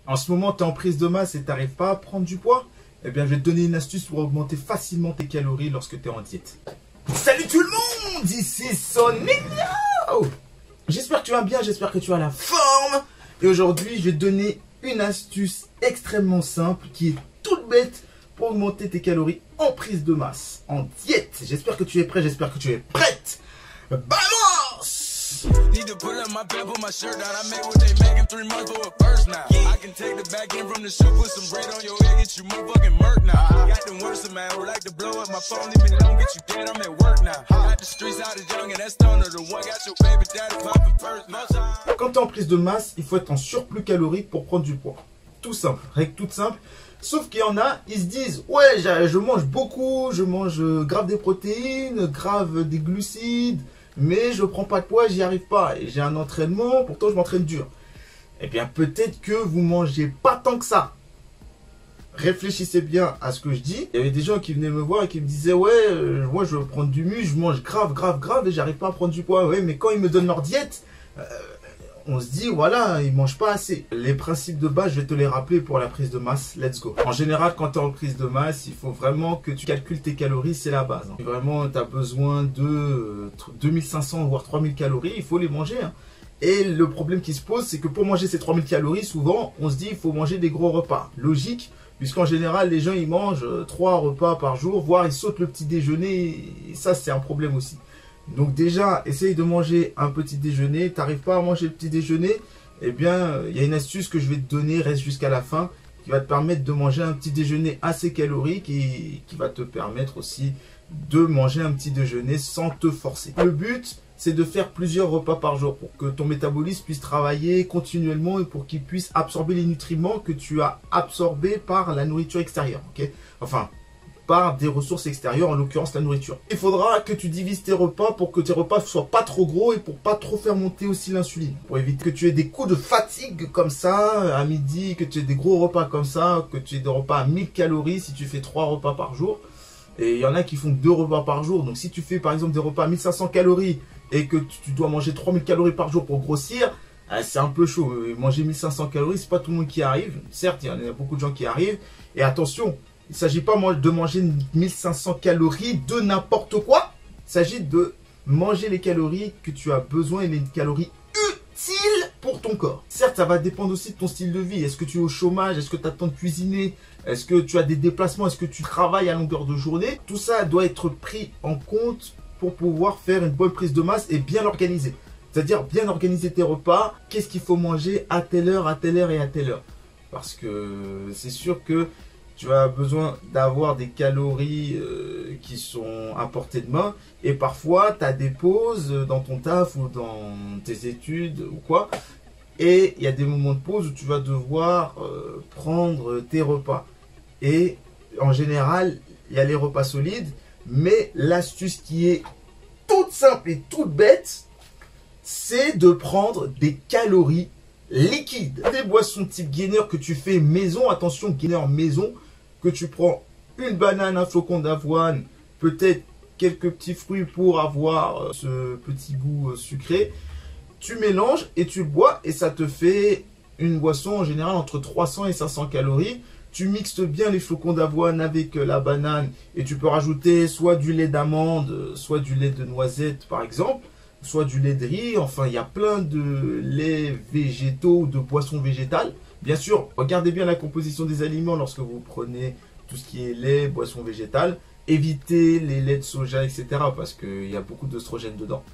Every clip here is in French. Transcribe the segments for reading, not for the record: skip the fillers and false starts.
En ce moment, tu es en prise de masse et tu n'arrives pas à prendre du poids? Eh bien, je vais te donner une astuce pour augmenter facilement tes calories lorsque tu es en diète. Salut tout le monde, ici Sonino. J'espère que tu vas bien, j'espère que tu as la forme. Et aujourd'hui, je vais te donner une astuce extrêmement simple qui est toute bête pour augmenter tes calories en prise de masse, en diète. J'espère que tu es prêt, j'espère que tu es prête. Vamos! Need to pull up my pants, put my shirt down. I make what they making 3 months for a first now. I can take the back end from the shoe, put some bread on your head, get you motherfucking murk now. Got them worse, man, who like to blow up my phone, even don't get you dead, I'm at work now. Got the streets out as young and that's stoner, the one got your baby daddy popping first. Quand t'es en prise de masse, il faut être en surplus calorique pour prendre du poids. Tout simple, règle toute simple. Sauf qu'il y en a, ils se disent, ouais, je mange beaucoup, je mange grave des protéines, grave des glucides, mais je prends pas de poids, j'y arrive pas. Et j'ai un entraînement, pourtant je m'entraîne dur. Eh bien, peut-être que vous mangez pas tant que ça. Réfléchissez bien à ce que je dis. Il y avait des gens qui venaient me voir et qui me disaient, ouais, moi je veux prendre du muscle, je mange grave et j'arrive pas à prendre du poids. Ouais, mais quand ils me donnent leur diète, on se dit, voilà, ils mangent pas assez. Les principes de base, je vais te les rappeler pour la prise de masse. Let's go. En général, quand tu es en prise de masse, il faut vraiment que tu calcules tes calories, c'est la base. Vraiment, tu as besoin de 2500 voire 3000 calories, il faut les manger. Et le problème qui se pose, c'est que pour manger ces 3000 calories, souvent, on se dit, il faut manger des gros repas. Logique, puisqu'en général, les gens, ils mangent 3 repas par jour, voire ils sautent le petit déjeuner. Et ça, c'est un problème aussi. Donc déjà, essaye de manger un petit déjeuner. Tu n'arrives pas à manger le petit déjeuner, eh bien, il y a une astuce que je vais te donner, reste jusqu'à la fin, qui va te permettre de manger un petit déjeuner assez calorique et qui va te permettre aussi de manger un petit déjeuner sans te forcer. Le but, c'est de faire plusieurs repas par jour pour que ton métabolisme puisse travailler continuellement et pour qu'il puisse absorber les nutriments que tu as absorbés par la nourriture extérieure. Okay, enfin, par des ressources extérieures, en l'occurrence la nourriture. Il faudra que tu divises tes repas pour que tes repas soient pas trop gros et pour pas trop faire monter aussi l'insuline. Pour éviter que tu aies des coups de fatigue comme ça à midi, que tu aies des gros repas comme ça, que tu aies des repas à 1000 calories si tu fais 3 repas par jour. Et il y en a qui font 2 repas par jour. Donc si tu fais par exemple des repas à 1500 calories et que tu dois manger 3000 calories par jour pour grossir, c'est un peu chaud. Manger 1500 calories, c'est pas tout le monde qui arrive. Certes, il y en a beaucoup de gens qui arrivent. Et attention, il ne s'agit pas de manger 1500 calories de n'importe quoi. Il s'agit de manger les calories que tu as besoin et les calories utiles pour ton corps. Certes, ça va dépendre aussi de ton style de vie. Est-ce que tu es au chômage? Est-ce que tu as le temps de cuisiner? Est-ce que tu as des déplacements? Est-ce que tu travailles à longueur de journée? Tout ça doit être pris en compte pour pouvoir faire une bonne prise de masse et bien l'organiser. C'est-à-dire bien organiser tes repas. Qu'est-ce qu'il faut manger à telle heure et à telle heure? Parce que c'est sûr que tu as besoin d'avoir des calories qui sont à portée de main. Et parfois, tu as des pauses dans ton taf ou dans tes études ou quoi. Et il y a des moments de pause où tu vas devoir prendre tes repas. Et en général, il y a les repas solides. Mais l'astuce qui est toute simple et toute bête, c'est de prendre des calories liquides. Des boissons type gainer que tu fais maison. Attention, gainer maison. Que tu prends une banane, un flocon d'avoine, peut-être quelques petits fruits pour avoir ce petit goût sucré. Tu mélanges et tu le bois et ça te fait une boisson en général entre 300 et 500 calories. Tu mixes bien les flocons d'avoine avec la banane et tu peux rajouter soit du lait d'amande, soit du lait de noisette par exemple, soit du lait de riz. Enfin, il y a plein de laits végétaux ou de boissons végétales. Bien sûr, regardez bien la composition des aliments lorsque vous prenez tout ce qui est lait, boissons végétales. Évitez les laits de soja, etc. parce qu'il y a beaucoup d'oestrogènes dedans.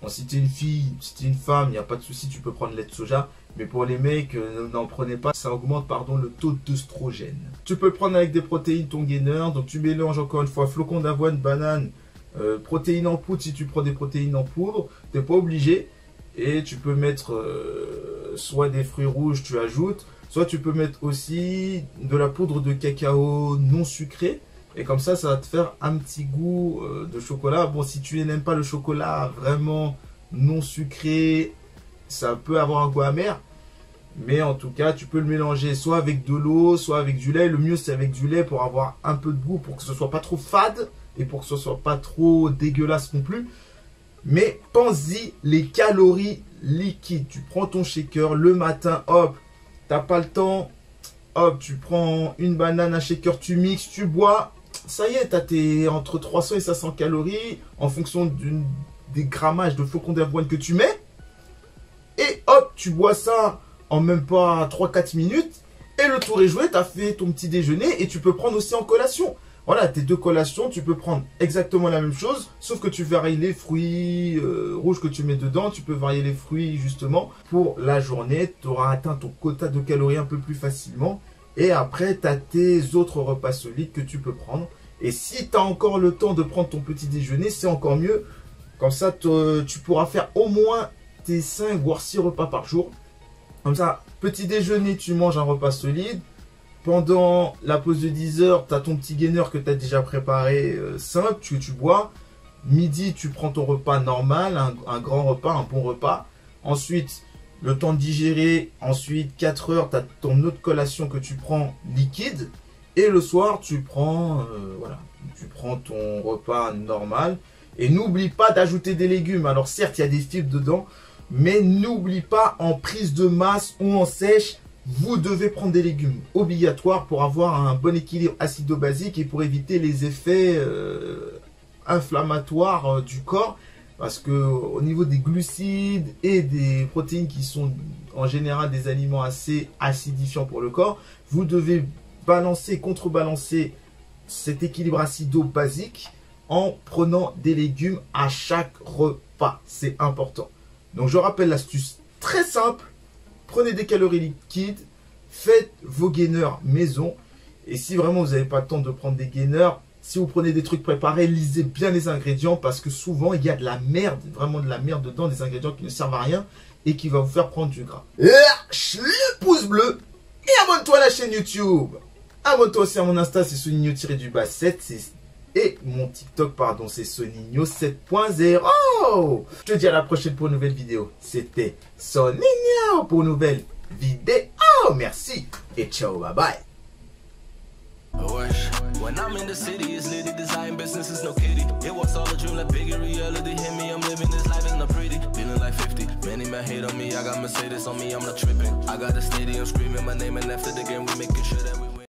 Bon, si tu es une fille, si tu es une femme, il n'y a pas de souci, tu peux prendre lait de soja. Mais pour les mecs, n'en prenez pas, ça augmente le taux d'œstrogène. Tu peux le prendre avec des protéines, ton gainer. Donc tu mélanges encore une fois flocons d'avoine, banane, protéines en poudre si tu prends des protéines en poudre. Tu n'es pas obligé. Et tu peux mettre soit des fruits rouges, tu ajoutes, soit tu peux mettre aussi de la poudre de cacao non sucrée. Et comme ça va te faire un petit goût de chocolat. Bon, si tu n'aimes pas le chocolat vraiment non sucré, ça peut avoir un goût amer. Mais en tout cas, tu peux le mélanger soit avec de l'eau, soit avec du lait. Le mieux, c'est avec du lait pour avoir un peu de goût, pour que ce soit pas trop fade et pour que ce soit pas trop dégueulasse non plus. Mais pense-y, les calories liquides. Tu prends ton shaker le matin, hop, t'as pas le temps, hop, tu prends une banane, un shaker, tu mixes, tu bois. Ça y est, tu as tes entre 300 et 500 calories en fonction des grammages de flocons d'avoine que tu mets. Et hop, tu bois ça en même pas 3-4 minutes. Et le tour est joué, tu as fait ton petit déjeuner et tu peux prendre aussi en collation. Voilà, tes 2 collations, tu peux prendre exactement la même chose, sauf que tu varies les fruits rouges que tu mets dedans. Tu peux varier les fruits justement pour la journée. Tu auras atteint ton quota de calories un peu plus facilement. Et après, tu as tes autres repas solides que tu peux prendre. Et si tu as encore le temps de prendre ton petit déjeuner, c'est encore mieux. Comme ça, tu pourras faire au moins tes 5 voire 6 repas par jour. Comme ça, petit déjeuner, tu manges un repas solide. Pendant la pause de 10 heures, tu as ton petit gainer que tu as déjà préparé simple, que tu bois. Midi, tu prends ton repas normal, un grand repas, un bon repas. Ensuite, le temps de digérer. Ensuite, 4 heures, tu as ton autre collation que tu prends liquide. Et le soir, tu prends, tu prends ton repas normal. Et n'oublie pas d'ajouter des légumes. Alors certes, il y a des fibres dedans. Mais n'oublie pas, en prise de masse ou en sèche, vous devez prendre des légumes obligatoires pour avoir un bon équilibre acido-basique et pour éviter les effets inflammatoires du corps. Parce que au niveau des glucides et des protéines qui sont en général des aliments assez acidifiants pour le corps, vous devez balancer, contrebalancer cet équilibre acido-basique en prenant des légumes à chaque repas. C'est important. Donc je rappelle l'astuce très simple. Prenez des calories liquides, faites vos gainers maison. Et si vraiment vous n'avez pas le temps de prendre des gainers, si vous prenez des trucs préparés, lisez bien les ingrédients parce que souvent il y a de la merde, vraiment de la merde dedans, des ingrédients qui ne servent à rien et qui va vous faire prendre du gras. Lâche le pouce bleu et abonne-toi à la chaîne YouTube. Abonne-toi aussi à mon Insta, c'est Soninho-7, et mon TikTok, pardon, c'est Soninho 7.0. Je te dis à la prochaine pour une nouvelle vidéo. C'était Soninho pour une nouvelle vidéo. Merci et ciao, bye bye. When I'm in the city, it's litty, design business is no kitty. It was all a dream, like bigger reality. Hit me, I'm living this life, it's not pretty. Feeling like 50, many men hate on me. I got Mercedes on me, I'm not tripping. I got the stadium screaming my name, and after the game, we making sure that